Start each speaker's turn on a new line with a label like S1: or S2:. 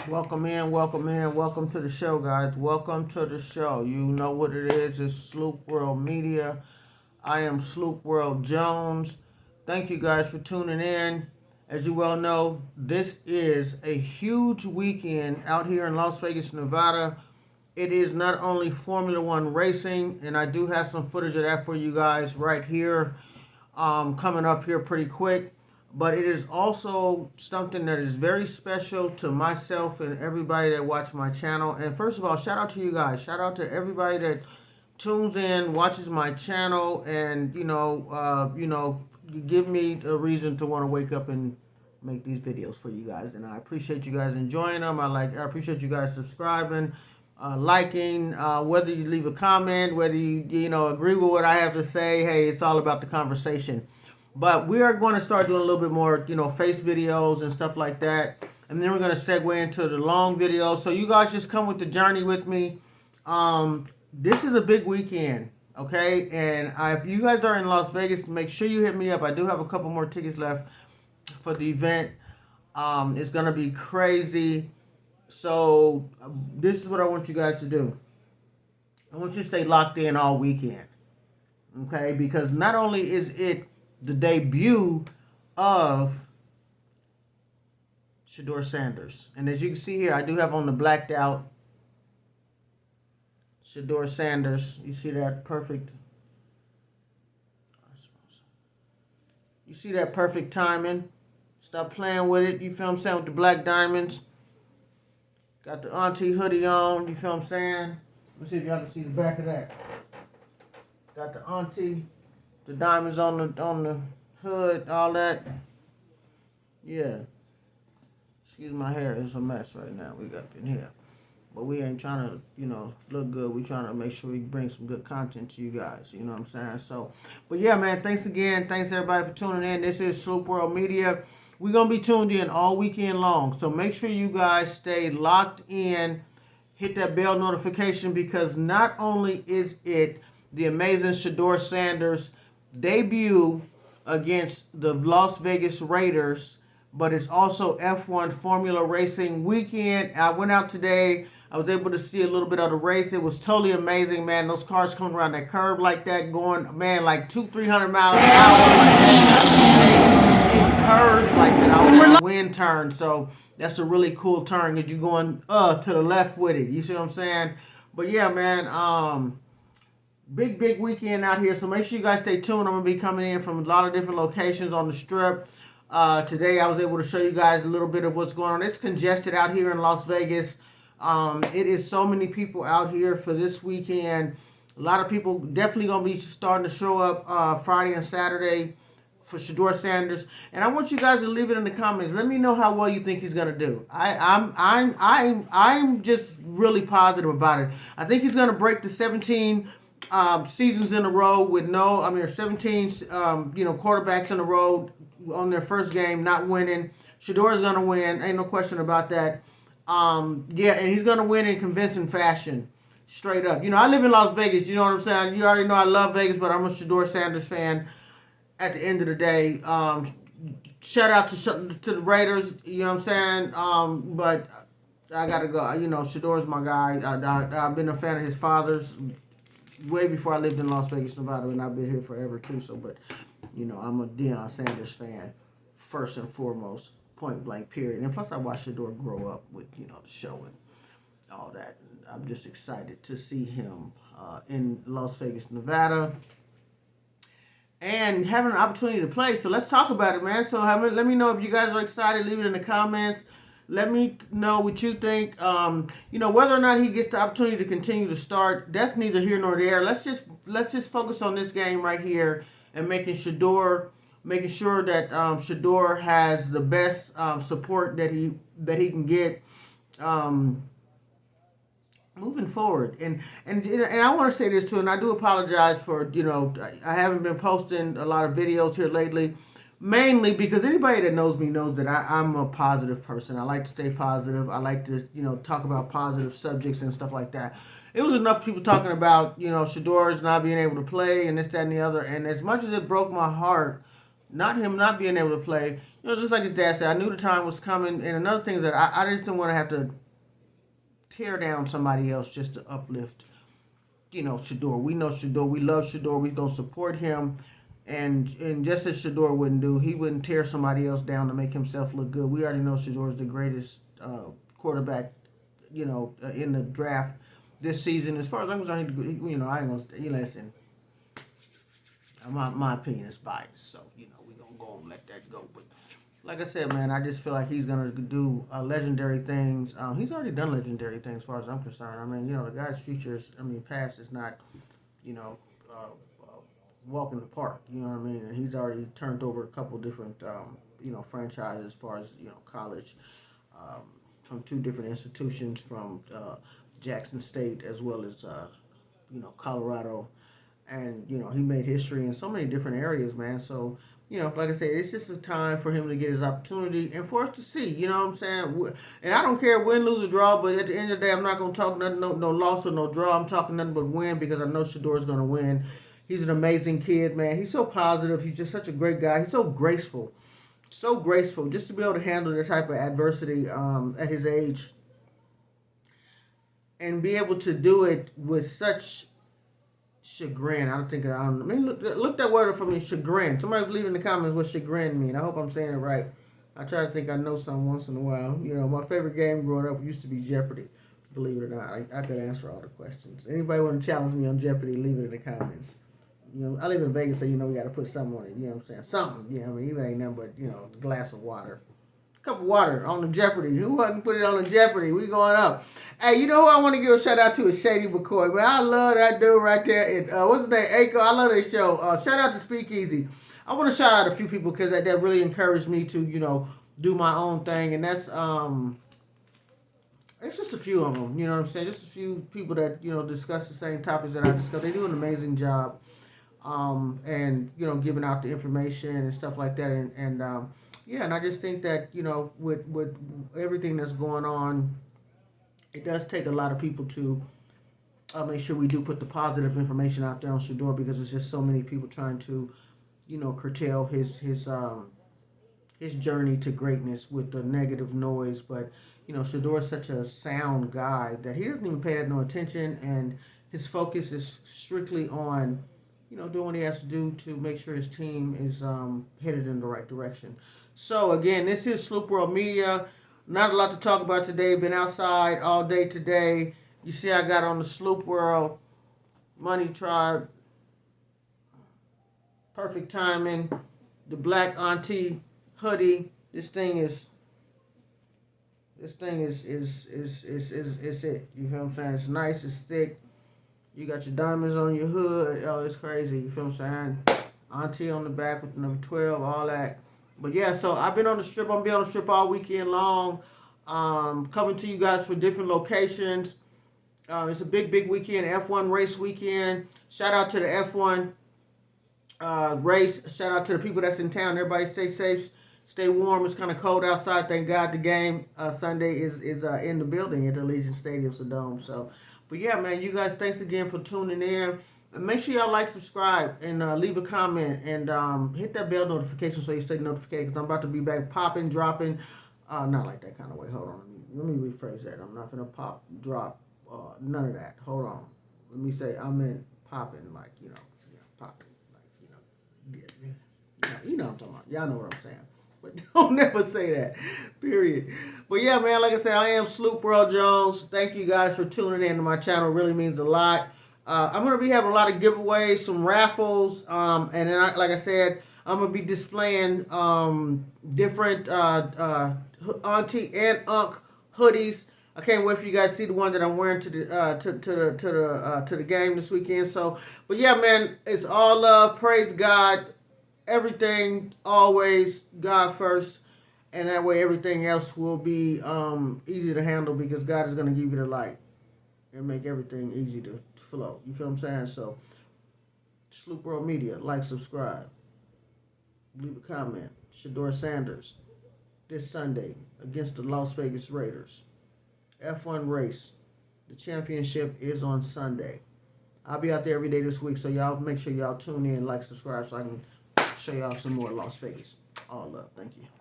S1: Welcome in, welcome in, welcome to the show, guys. Welcome to the show. You know what it is. It's Sloop World Media. I am Sloop World Jones. Thank you guys for tuning in. As you well know, this is a huge weekend out here in Las Vegas, Nevada. It is not only Formula One racing, and I do have some footage of that for you guys right here, coming up here pretty quick. But it is also something that is very special to myself and everybody that watch my channel. And first of all, shout out to you guys. Shout out to everybody that tunes in, watches my channel, and give me a reason to want to wake up and make these videos for you guys. And I appreciate you guys enjoying them. I appreciate you guys subscribing, liking, whether you leave a comment, whether you agree with what I have to say. Hey, it's all about the conversation. But we are going to start doing a little bit more, face videos and stuff like that. And then we're going to segue into the long videos. So you guys just come with the journey with me. This is a big weekend, okay? And if you guys are in Las Vegas, make sure you hit me up. I do have a couple more tickets left for the event. It's going to be crazy. So this is what I want you guys to do. I want you to stay locked in all weekend, okay? Because not only is it the debut of Shedeur Sanders. And as you can see here, I do have on the blacked out Shedeur Sanders. You see that perfect. You see that perfect timing. Stop playing with it. You feel what I'm saying? With the black diamonds. Got the auntie hoodie on. You feel what I'm saying? Let's see if y'all can see the back of that. Got the auntie. The diamonds on the hood, all that. Yeah. Excuse my hair, it's a mess right now. We got in here. But we ain't trying to, look good. We trying to make sure we bring some good content to you guys. You know what I'm saying? So, but yeah, man, thanks again. Thanks everybody for tuning in. This is Sloop World Media. We're going to be tuned in all weekend long. So make sure you guys stay locked in. Hit that bell notification because not only is it the amazing Shedeur Sanders debut against the Las Vegas Raiders, but it's also F1 Formula Racing weekend. I went out today. I was able to see a little bit of the race. It was totally amazing, man. Those cars coming around that curve like that, going, man, like 200-300 miles an hour like that. It curves like that. I was at a wind turn, so that's a really cool turn because you're going to the left with it. You see what I'm saying? But yeah, man, big weekend out here, so make sure you guys stay tuned. I'm going to be coming in from a lot of different locations on the Strip. Today I was able to show you guys a little bit of what's going on. It's congested out here in Las Vegas. It is so many people out here for this weekend. A lot of people definitely going to be starting to show up Friday and Saturday for Shedeur Sanders. And I want you guys to leave it in the comments. Let me know how well you think he's gonna do. I'm just really positive about it. I think he's gonna break the 17 seasons in a row with 17 quarterbacks in a row on their first game not winning. Shedeur's gonna win. Ain't no question about that. Yeah, and he's gonna win in convincing fashion. Straight up. I live in Las Vegas. You know what I'm saying? You already know I love Vegas, but I'm a Shedeur Sanders fan. At the end of the day, shout out to the Raiders. You know what I'm saying? But I gotta go. Shedeur's my guy. I've been a fan of his father's way before I lived in Las Vegas, Nevada, and I've been here forever too. So, but I'm a Deion Sanders fan first and foremost, point blank, period. And plus, I watched Shedeur grow up with the show and all that. And I'm just excited to see him in Las Vegas, Nevada, and having an opportunity to play. So let's talk about it, man. So let me know if you guys are excited. Leave it in the comments. Let me know what you think. Whether or not he gets the opportunity to continue to start, that's neither here nor there. Let's just focus on this game right here and making sure that Shedeur has the best support that he can get. Moving forward, and I want to say this too, and I do apologize for I haven't been posting a lot of videos here lately, mainly because anybody that knows me knows that I'm a positive person. I like to stay positive. I like to talk about positive subjects and stuff like that. It was enough people talking about Shedeur's not being able to play and this, that, and the other, and as much as it broke my heart not him not being able to play. Just like his dad said, I knew the time was coming. And another thing is that I just didn't want to have to tear down somebody else just to uplift, Shedeur. We know Shedeur. We love Shedeur. We're going to support him. And just as Shedeur wouldn't do, he wouldn't tear somebody else down to make himself look good. We already know Shedeur is the greatest quarterback, in the draft this season. As far as I'm concerned, I ain't going to, listen, my opinion is biased. So, we're going to go and let that go. But like I said, man, I just feel like he's going to do legendary things. He's already done legendary things as far as I'm concerned. I mean, the guy's past is not, walk in the park. You know what I mean? And he's already turned over a couple different, franchises as far as, college, from two different institutions, from Jackson State as well as, Colorado. And, he made history in so many different areas, man. So, like I said, it's just a time for him to get his opportunity and for us to see, you know what I'm saying? And I don't care win, lose, or draw, but at the end of the day, I'm not going to talk nothing, no loss or no draw. I'm talking nothing but win because I know Shedeur is going to win. He's an amazing kid, man. He's so positive. He's just such a great guy. He's so graceful. So graceful. Just to be able to handle this type of adversity at his age and be able to do it with such chagrin. Look that word up for me, chagrin. Somebody leave in the comments what chagrin mean. I hope I'm saying it right. I try to think I know something once in a while. My favorite game growing up used to be Jeopardy. Believe it or not, I could answer all the questions. Anybody want to challenge me on Jeopardy, leave it in the comments. I live in Vegas, so we got to put something on it. You know what I'm saying? Something. Even ain't nothing but, a glass of water. A cup of water on the Jeopardy. Who wouldn't put it on the Jeopardy? We going up. Hey, who I want to give a shout out to is Shady McCoy. Man, I love that dude right there. What's his name? Aiko. I love that show. Shout out to Speakeasy. I want to shout out a few people because that really encouraged me to, do my own thing. And that's, it's just a few of them. You know what I'm saying? Just a few people that, discuss the same topics that I discuss. They do an amazing job. And giving out the information and stuff like that, and I just think that with everything that's going on, it does take a lot of people to make sure we do put the positive information out there on Shedeur because there's just so many people trying to curtail his journey to greatness with the negative noise. But Shedeur is such a sound guy that he doesn't even pay that no attention, and his focus is strictly on doing what he has to do to make sure his team is headed in the right direction. So, again, this is Sloop World Media. Not a lot to talk about today. Been outside all day today. You see I got on the Sloop World Money Tribe. Perfect timing. The Black Auntie hoodie. This thing is it. You feel what I'm saying? It's nice, it's thick. You got your diamonds on your hood. Oh, it's crazy. You feel what I'm saying? Auntie on the back with the number 12, all that. But yeah, so I've been on the strip. I'm going to be on the strip all weekend long. Coming to you guys for different locations. It's a big weekend. F1 race weekend. Shout out to the F1 race. Shout out to the people that's in town. Everybody stay safe. Stay warm. It's kind of cold outside. Thank God the game Sunday is in the building at the Allegiant Stadium, Dome. So, but yeah, man, you guys, thanks again for tuning in. And make sure y'all like, subscribe, and leave a comment, and hit that bell notification so you stay notified. Because I'm about to be back popping, dropping. Not like that kind of way. Hold on. Let me rephrase that. I'm not gonna pop, drop, none of that. Hold on. Let me say I meant popping, like popping, like you know what I'm talking about. Y'all know what I'm saying. But don't never say that, period. But yeah, man, like I said, I am Sloop World Jones. Thank you guys for tuning in to my channel. It really means a lot. I'm going to be having a lot of giveaways, some raffles, and then, like I said, I'm going to be displaying different auntie and unk hoodies. I can't wait for you guys to see the one that I'm wearing to the game this weekend. So, but yeah, man, it's all love. Praise God. Everything, always, God first, and that way everything else will be easy to handle because God is going to give you the light and make everything easy to flow. You feel what I'm saying? So, Sloop World Media, like, subscribe, leave a comment. Shedeur Sanders, this Sunday against the Las Vegas Raiders. F1 race. The championship is on Sunday. I'll be out there every day this week, so y'all make sure y'all tune in, like, subscribe, so I can show y'all some more Las Vegas. All love. Thank you.